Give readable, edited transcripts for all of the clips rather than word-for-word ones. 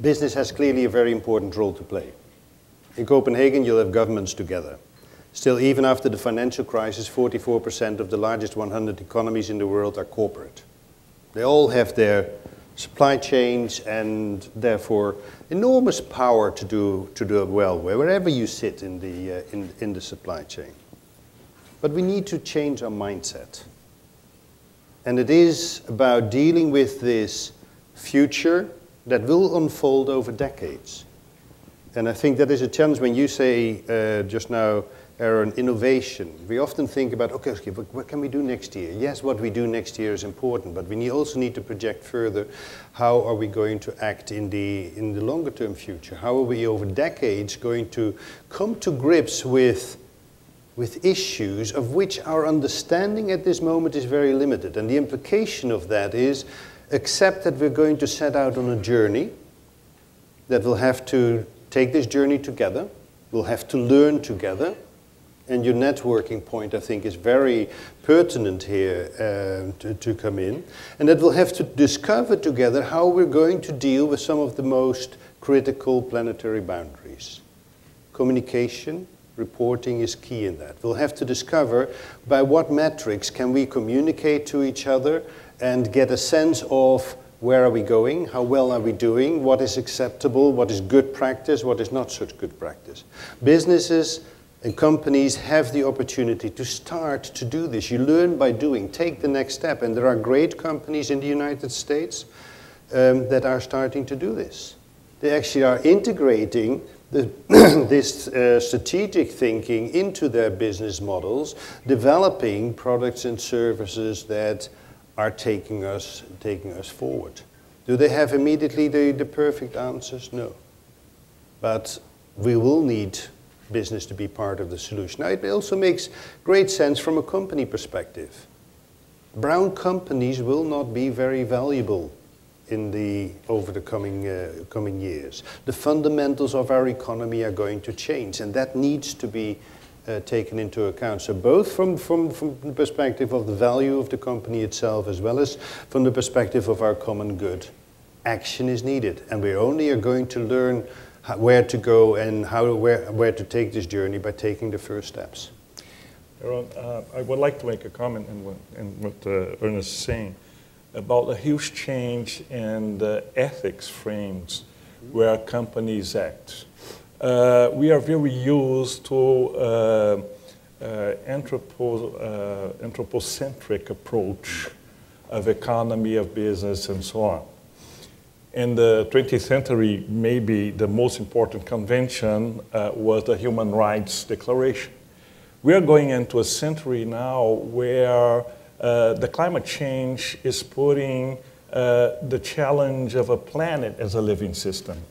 Business has clearly a very important role to play. In Copenhagen, you'll have governments together. Still, even after the financial crisis, 44% of the largest 100 economies in the world are corporate. They all have their supply chains and therefore enormous power to do it well, wherever you sit in the supply chain. But we need to change our mindset. And it is about dealing with this future that will unfold over decades. And I think that is a challenge when you say just now, Aron, innovation. We often think about, okay, what can we do next year? Yes, what we do next year is important, but we also need to project further. How are we going to act in the longer term future? How are we over decades going to come to grips with issues of which our understanding at this moment is very limited? And the implication of that is, accept that we're going to set out on a journey, that we'll have to take this journey together, we'll have to learn together. And your networking point, I think, is very pertinent here to come in. And that we'll have to discover together how we're going to deal with some of the most critical planetary boundaries. Communication, reporting is key in that. We'll have to discover by what metrics can we communicate to each other and get a sense of where are we going, how well are we doing, what is acceptable, what is good practice, what is not such good practice. Businesses and companies have the opportunity to start to do this. You learn by doing. Take the next step. And there are great companies in the United States that are starting to do this. They actually are integrating this strategic thinking into their business models, developing products and services that are taking us forward. Do they have immediately the perfect answers? No. But we will need business to be part of the solution. Now, it also makes great sense from a company perspective. Brown companies will not be very valuable over the coming years. The fundamentals of our economy are going to change, and that needs to be taken into account. So both from the perspective of the value of the company itself, as well as from the perspective of our common good, action is needed. And we only are going to learn where to go and where to take this journey by taking the first steps. Aron, I would like to make a comment in what Ernst is saying about a huge change in the ethics frames where companies act. We are very used to anthropocentric approach of economy, of business, and so on. In the 20th century, maybe the most important convention was the Human Rights Declaration. We are going into a century now where the climate change is putting the challenge of a planet as a living system.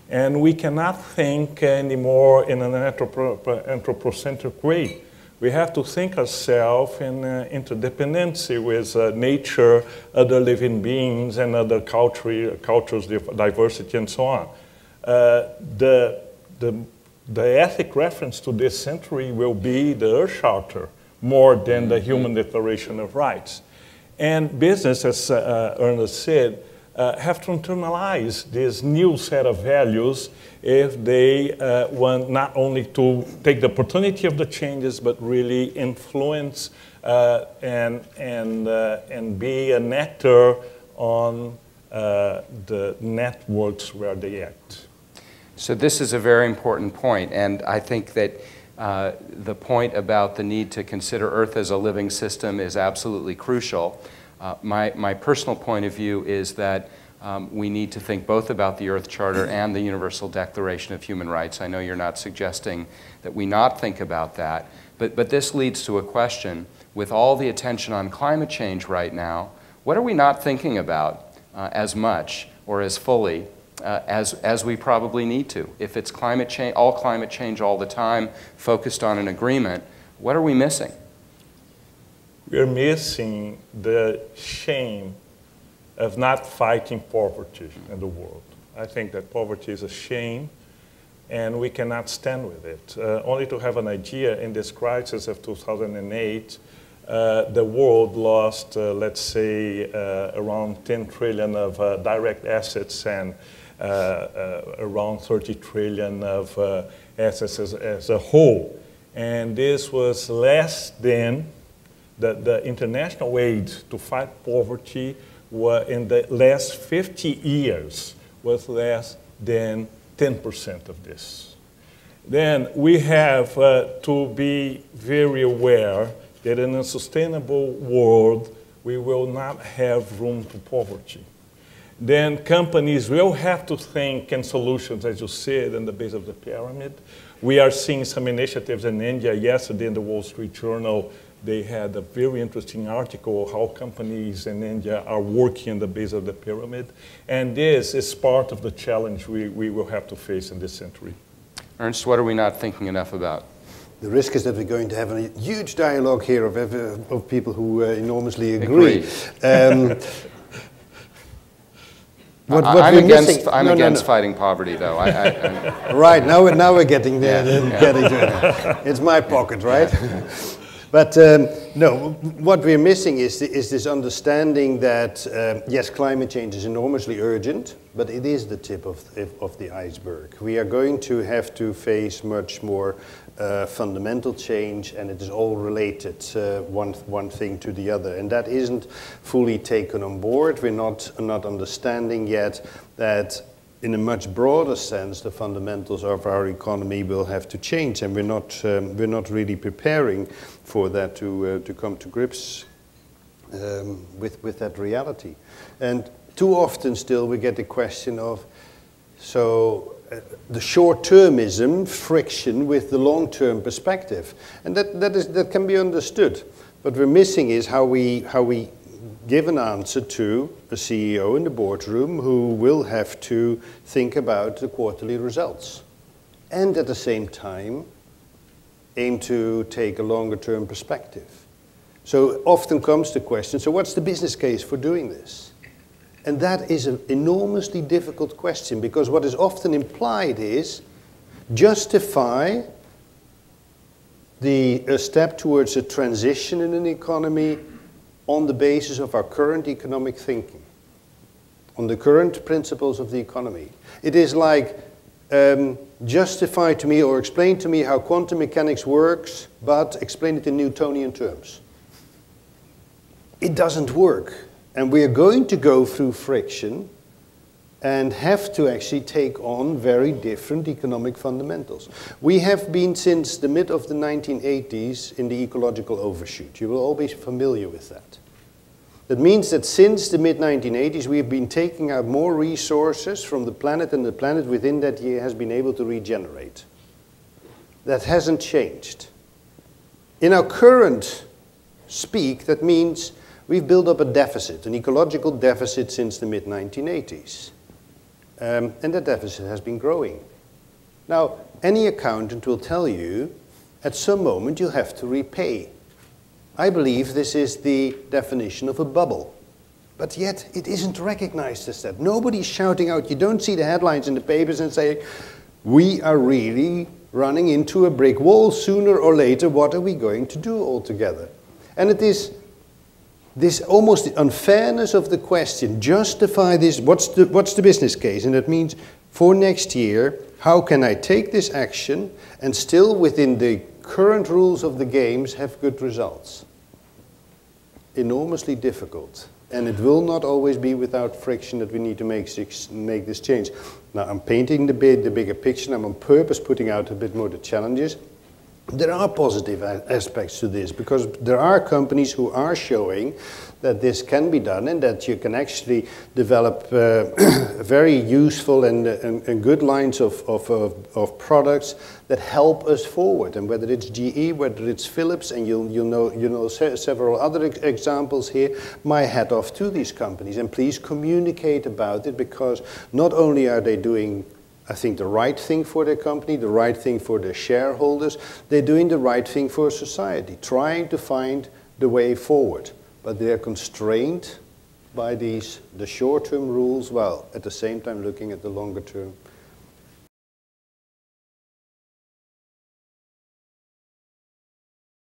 And we cannot think anymore in an anthropocentric way. We have to think ourselves in interdependency with nature, other living beings, and other cultures, diversity, and so on. The ethic reference to this century will be the Earth Charter more than the Human Declaration of Rights. And business, as Ernst said, have to internalize this new set of values if they want not only to take the opportunity of the changes, but really influence and be an actor on the networks where they act. So this is a very important point, and I think that the point about the need to consider Earth as a living system is absolutely crucial. My personal point of view is that we need to think both about the Earth Charter and the Universal Declaration of Human Rights. I know you're not suggesting that we not think about that, but this leads to a question. With all the attention on climate change right now, what are we not thinking about as much or as fully as we probably need to? If it's climate change all the time, focused on an agreement, what are we missing? We're missing the shame of not fighting poverty in the world. I think that poverty is a shame, and we cannot stand with it. Only to have an idea, in this crisis of 2008, the world lost, let's say, around 10 trillion of direct assets and around 30 trillion of assets as a whole. And this was less than the international aid to fight poverty in the last 50 years was less than 10% of this. Then we have to be very aware that in a sustainable world, we will not have room for poverty. Then companies will have to think in solutions, as you said, in the base of the pyramid. We are seeing some initiatives in India. Yesterday in the Wall Street Journal, they had a very interesting article how companies in India are working in the base of the pyramid. And this is part of the challenge we will have to face in this century. Ernst, what are we not thinking enough about? The risk is that we're going to have a huge dialogue here of people who enormously agree. I'm against fighting poverty, though. Right, now we're getting there. Getting to it. It's my pocket, right? But no, what we're missing is this understanding that, yes, climate change is enormously urgent, but it is the tip of the iceberg. We are going to have to face much more fundamental change, and it is all related, one thing to the other. And that isn't fully taken on board. We're not understanding yet that in a much broader sense, the fundamentals of our economy will have to change, and we're not really preparing for that to come to grips with that reality. And too often still we get the question of, the short-termism friction with the long-term perspective, and that can be understood. What we're missing is how we give an answer to a CEO in the boardroom who will have to think about the quarterly results and at the same time aim to take a longer term perspective. So often comes the question, so what's the business case for doing this? And that is an enormously difficult question, because what is often implied is justify a step towards a transition in an economy on the basis of our current economic thinking, on the current principles of the economy. It is like justify to me or explain to me how quantum mechanics works, but explain it in Newtonian terms. It doesn't work. And we are going to go through friction and have to actually take on very different economic fundamentals. We have been since the mid of the 1980s in the ecological overshoot. You will all be familiar with that. That means that since the mid-1980s we have been taking out more resources from the planet, and the planet within that year has been able to regenerate. That hasn't changed. In our current speak, that means we've built up a deficit, an ecological deficit since the mid-1980s. And that deficit has been growing. Now, any accountant will tell you, at some moment you'll have to repay. I believe this is the definition of a bubble. But yet, it isn't recognized as that. Nobody's shouting out. You don't see the headlines in the papers and saying, we are really running into a brick wall sooner or later. What are we going to do altogether? And it is this almost the unfairness of the question, justify this, what's the business case? And that means for next year, how can I take this action and still within the current rules of the games have good results? Enormously difficult. And it will not always be without friction that we need to make this change. Now I'm painting the bigger picture. I'm on purpose putting out a bit more the challenges. There are positive aspects to this, because there are companies who are showing that this can be done and that you can actually develop very useful and good lines of products that help us forward. And whether it's GE, whether it's Philips, and you know several other examples here, my hat off to these companies. And please communicate about it, because not only are they doing, I think, the right thing for their company, the right thing for their shareholders, they're doing the right thing for society, trying to find the way forward. But they're constrained by the short-term rules, while at the same time looking at the longer-term